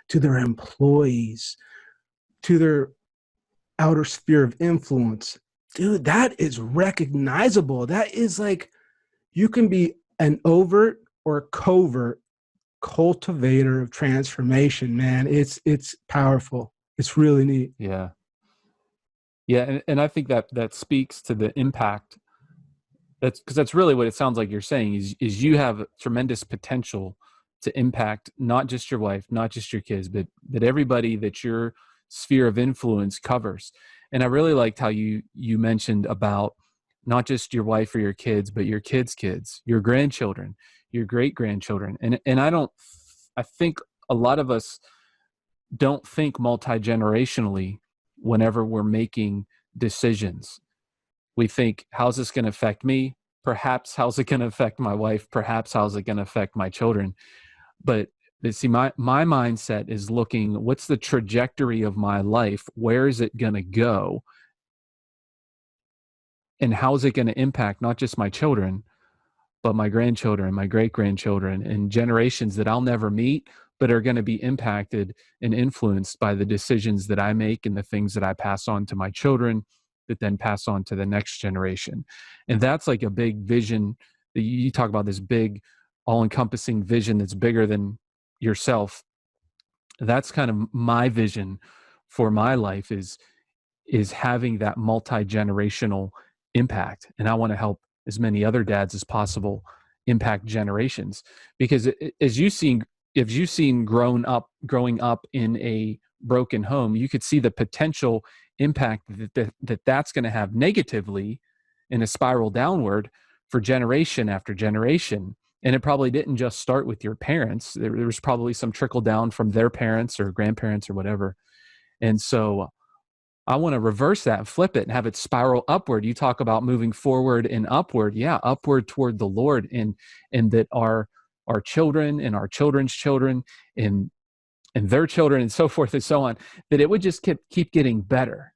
to their employees, to their outer sphere of influence. Dude, that is recognizable. That is you can be an overt or covert cultivator of transformation, man. It's powerful. It's really neat. Yeah. Yeah. And I think that speaks to the impact. That's really what it sounds like you're saying is you have tremendous potential to impact not just your wife, not just your kids, but that everybody that your sphere of influence covers. And I really liked how you mentioned about not just your wife or your kids, but your kids' kids, your grandchildren, your great-grandchildren. And I think a lot of us don't think multi-generationally whenever we're making decisions. We think, how's this going to affect me? Perhaps how's it going to affect my wife? Perhaps how's it going to affect my children? But see, my mindset is looking, what's the trajectory of my life? Where is it going to go? And how is it going to impact not just my children, but my grandchildren, my great-grandchildren, and generations that I'll never meet, but are going to be impacted and influenced by the decisions that I make and the things that I pass on to my children that then pass on to the next generation. And that's like a big vision that you talk about, this big all-encompassing vision that's bigger than yourself. That's kind of my vision for my life is having that multi-generational impact. And I want to help as many other dads as possible impact generations, because as you've seen growing up in a broken home, you could see the potential impact that's going to have negatively in a spiral downward for generation after generation. And it probably didn't just start with your parents. There was probably some trickle down from their parents or grandparents or whatever. And so I want to reverse that and flip it and have it spiral upward. You talk about moving forward and upward. Yeah, upward toward the Lord, and that our children and our children's children and their children and so forth and so on, that it would just keep getting better.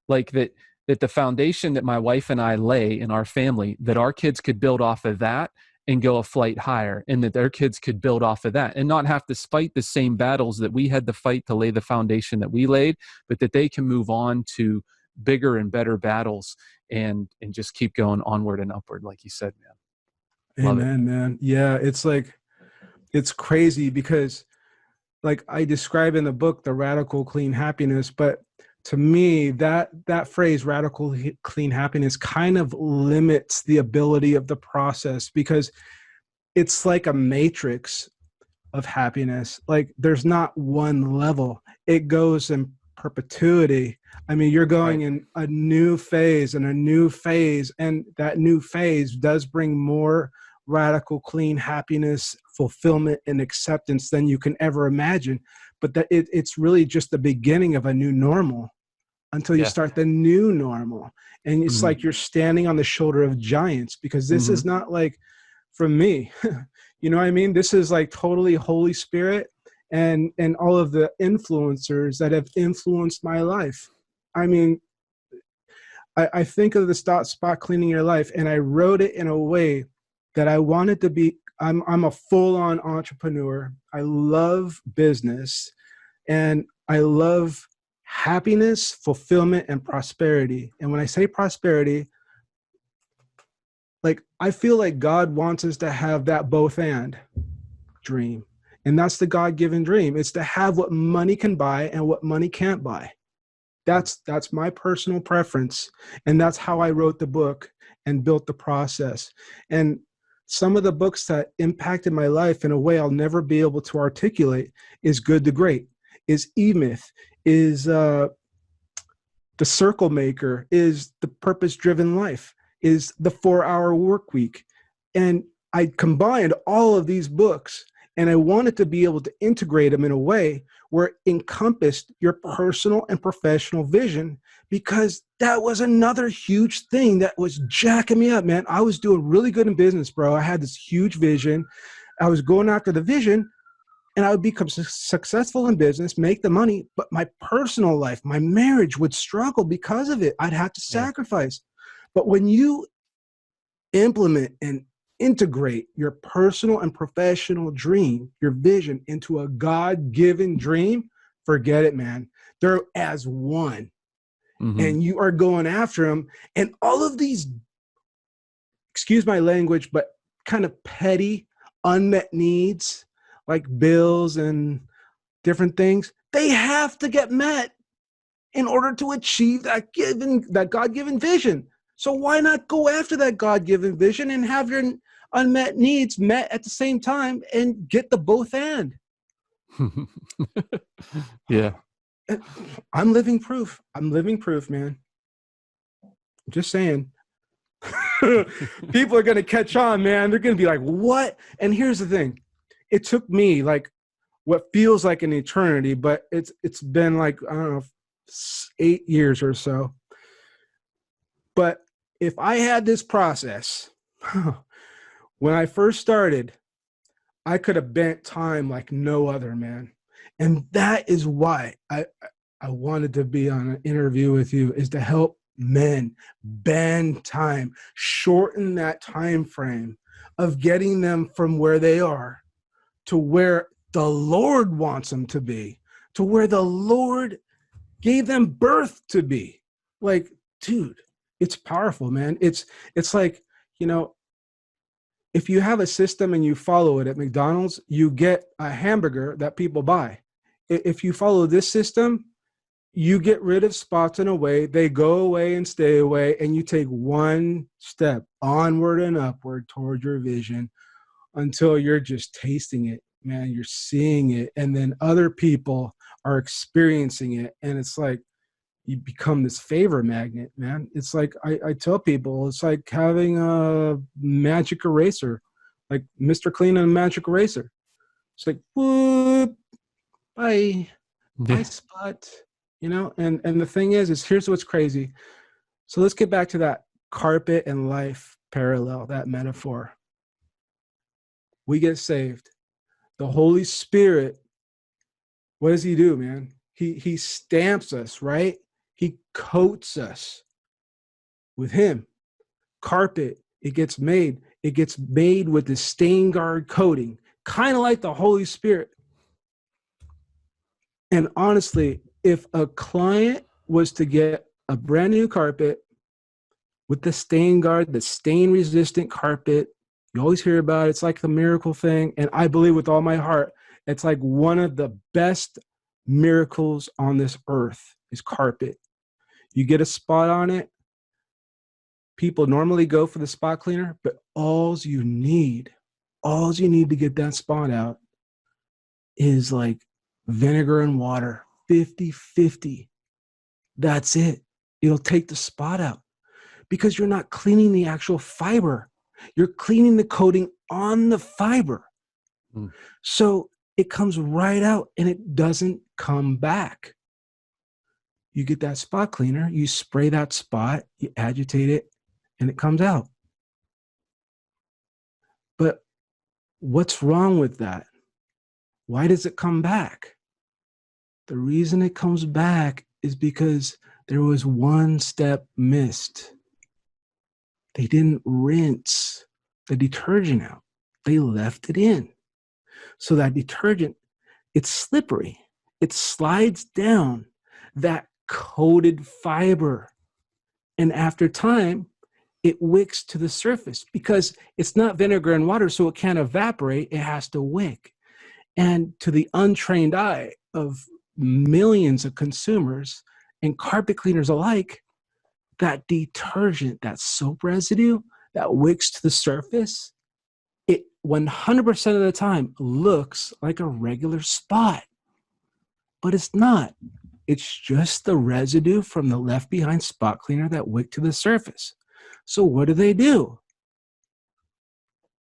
Like that the foundation that my wife and I lay in our family, that our kids could build off of that and go a flight higher, and that their kids could build off of that and not have to fight the same battles that we had to fight to lay the foundation that we laid, but that they can move on to bigger and better battles and just keep going onward and upward, like you said, man. Love Amen, man. Yeah, it's crazy because like I describe in the book, the radical clean happiness, but to me, that phrase, radical clean happiness, kind of limits the ability of the process, because it's like a matrix of happiness. Like there's not one level. It goes in perpetuity. I mean, you're going in a new phase and a new phase, and that new phase does bring more radical clean happiness, fulfillment, and acceptance than you can ever imagine. But that it's really just the beginning of a new normal until you start the new normal. And it's like you're standing on the shoulder of giants, because this is not like from me, you know what I mean? This is like totally Holy Spirit. and all of the influencers that have influenced my life. I mean, I think of the Stop Spot Cleaning Your Life, and I wrote it in a way that I wanted to be. I'm a full-on entrepreneur. I love business, and I love happiness, fulfillment, and prosperity. And when I say prosperity, like, I feel like God wants us to have that both and dream. And that's the God-given dream. It's to have what money can buy and what money can't buy. That's my personal preference. And that's how I wrote the book and built the process. And some of the books that impacted my life in a way I'll never be able to articulate is Good to Great, is E-Myth, is The Circle Maker, is The Purpose-Driven Life, is The 4-Hour Work Week. And I combined all of these books, and I wanted to be able to integrate them in a way where it encompassed your personal and professional vision, because that was another huge thing that was jacking me up, man. I was doing really good in business, bro. I had this huge vision. I was going after the vision, and I would become successful in business, make the money, but my personal life, my marriage would struggle because of it. I'd have to sacrifice. But when you implement and integrate your personal and professional dream, your vision, into a God-given dream, forget it, man. They're as one. Mm-hmm. And you are going after them. And all of these, excuse my language, but kind of petty, unmet needs, like bills and different things, they have to get met in order to achieve that God-given vision. So why not go after that God-given vision and have your unmet needs met at the same time and get the both and? Yeah. I'm living proof. I'm living proof, man. Just saying. People are going to catch on, man. They're going to be like, what? And here's the thing. It took me like what feels like an eternity, but it's been like, I don't know, 8 years or so. But if I had this process, when I first started, I could have bent time like no other, man. And that is why I wanted to be on an interview with you, is to help men bend time, shorten that time frame of getting them from where they are to where the Lord wants them to be, to where the Lord gave them birth to be. Like, dude, it's powerful, man. It's like, you know, if you have a system and you follow it at McDonald's, you get a hamburger that people buy. If you follow this system, you get rid of spots in a way, they go away and stay away, and you take one step onward and upward toward your vision until you're just tasting it, man. You're seeing it, and then other people are experiencing it, and it's like you become this favor magnet, man. It's like I tell people, it's like having a magic eraser, like Mr. Clean and Magic Eraser. It's like, whoop, bye, bye, Spot. You know, and the thing is here's what's crazy. So let's get back to that carpet and life parallel, that metaphor. We get saved. The Holy Spirit, what does he do, man? He stamps us, right? He coats us with him. Carpet, it gets made with the stain guard coating, kind of like the Holy Spirit. And honestly, if a client was to get a brand new carpet with the stain guard, the stain resistant carpet, you always hear about it. It's like the miracle thing. And I believe with all my heart, it's like one of the best miracles on this earth is carpet. You get a spot on it. People normally go for the spot cleaner, but all you need to get that spot out is like vinegar and water, 50-50. That's it. It'll take the spot out because you're not cleaning the actual fiber. You're cleaning the coating on the fiber. So it comes right out and it doesn't come back. You get that spot cleaner, you spray that spot, you agitate it, and it comes out. But what's wrong with that? Why does it come back? The reason it comes back is because there was one step missed. They didn't rinse the detergent out. They left it in. So that detergent, it's slippery. It slides down that coated fiber. And after time, it wicks to the surface because it's not vinegar and water, so it can't evaporate. It has to wick. And to the untrained eye of millions of consumers and carpet cleaners alike, that detergent, that soap residue that wicks to the surface, it 100% of the time looks like a regular spot, but it's not. It's just the residue from the left behind spot cleaner that wicked to the surface. So what do?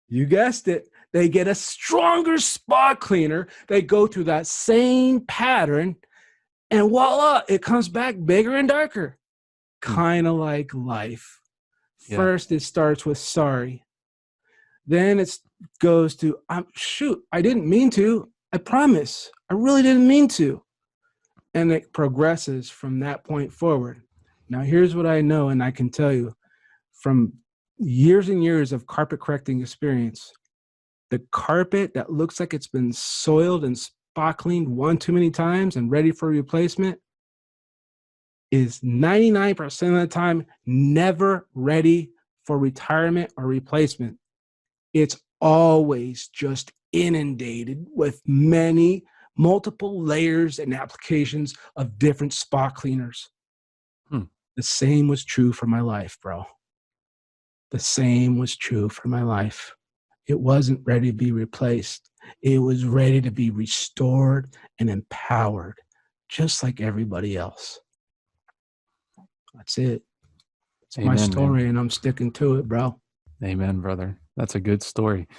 You guessed it. They get a stronger spot cleaner. They go through that same pattern, and voila, it comes back bigger and darker. Kind of like life. Yeah. First, it starts with sorry. Then it goes to, I didn't mean to. I promise. I really didn't mean to. And it progresses from that point forward. Now, here's what I know, and I can tell you from years and years of carpet correcting experience, the carpet that looks like it's been soiled and spot cleaned one too many times and ready for replacement is 99% of the time never ready for retirement or replacement. It's always just inundated with multiple layers and applications of different spot cleaners. The same was true for my life, bro. The same was true for my life. It wasn't ready to be replaced. It was ready to be restored and empowered, just like everybody else. That's it. It's my story, man. And I'm sticking to it, bro. Amen, brother. That's a good story.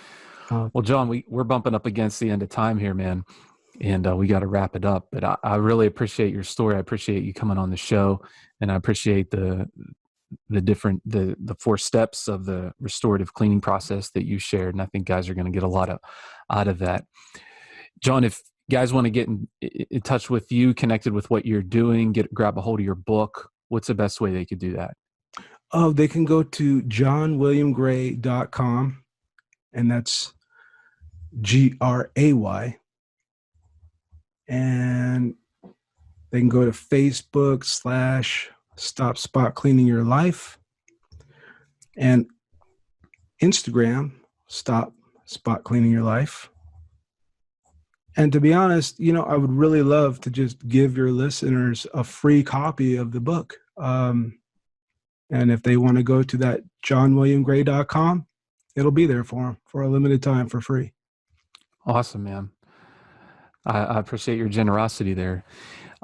Well, John, we're bumping up against the end of time here, man, and we got to wrap it up. But I really appreciate your story. I appreciate you coming on the show, and I appreciate the 4 steps of the restorative cleaning process that you shared. And I think guys are going to get a lot out of that. John, if guys want to get in touch with you, connected with what you're doing, grab a hold of your book, what's the best way they could do that? Oh, they can go to johnwilliamgray.com, and that's Gray. And they can go to Facebook /Stop Spot Cleaning Your Life, and Instagram, Stop Spot Cleaning Your Life. And to be honest, I would really love to just give your listeners a free copy of the book. And if they want to go to that johnwilliamgray.com, it'll be there for them for a limited time for free. Awesome, man. I appreciate your generosity there.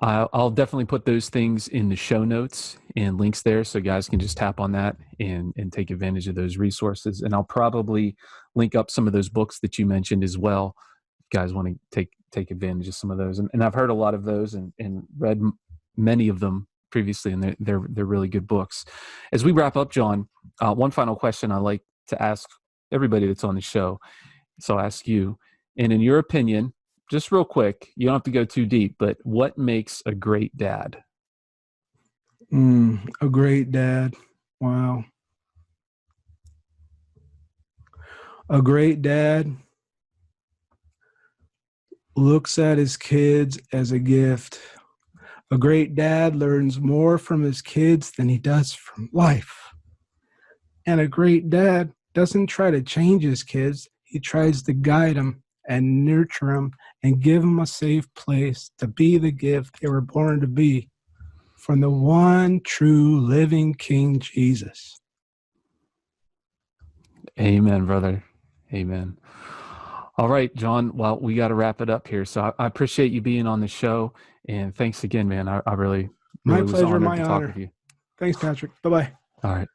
I'll definitely put those things in the show notes and links there so guys can just tap on that and take advantage of those resources. And I'll probably link up some of those books that you mentioned as well. If guys want to take advantage of some of those. And I've heard a lot of those and read many of them previously, and they're really good books. As we wrap up, John, one final question I like to ask everybody that's on the show. So I'll ask you, and in your opinion, just real quick, you don't have to go too deep, but what makes a great dad? A great dad. Wow. A great dad looks at his kids as a gift. A great dad learns more from his kids than he does from life. And a great dad doesn't try to change his kids. He tries to guide them and nurture them and give them a safe place to be the gift they were born to be from the one true living King Jesus. Amen, brother. Amen. All right, John. Well, we got to wrap it up here. So I appreciate you being on the show. And thanks again, man. I really my was pleasure, honored my to honor. talk with you. Thanks, Patrick. Bye-bye. All right.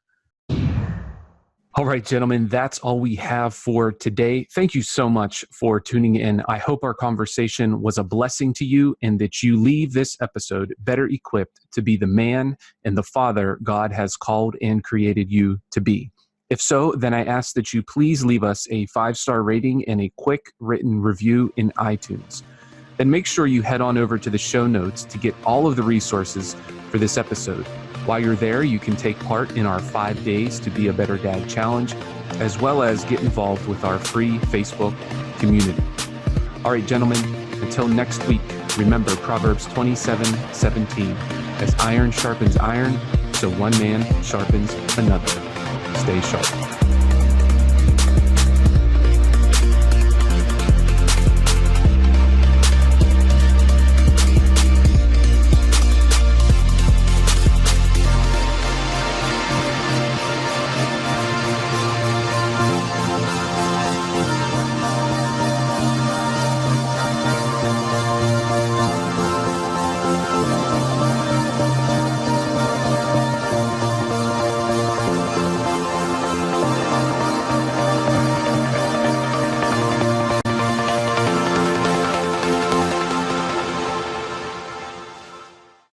All right, gentlemen, that's all we have for today. Thank you so much for tuning in. I hope our conversation was a blessing to you and that you leave this episode better equipped to be the man and the father God has called and created you to be. If so, then I ask that you please leave us a 5-star rating and a quick written review in iTunes. Then make sure you head on over to the show notes to get all of the resources for this episode. While you're there, you can take part in our 5 Days to Be a Better Dad challenge, as well as get involved with our free Facebook community. All right, gentlemen, until next week, remember Proverbs 27:17. As iron sharpens iron, so one man sharpens another. Stay sharp.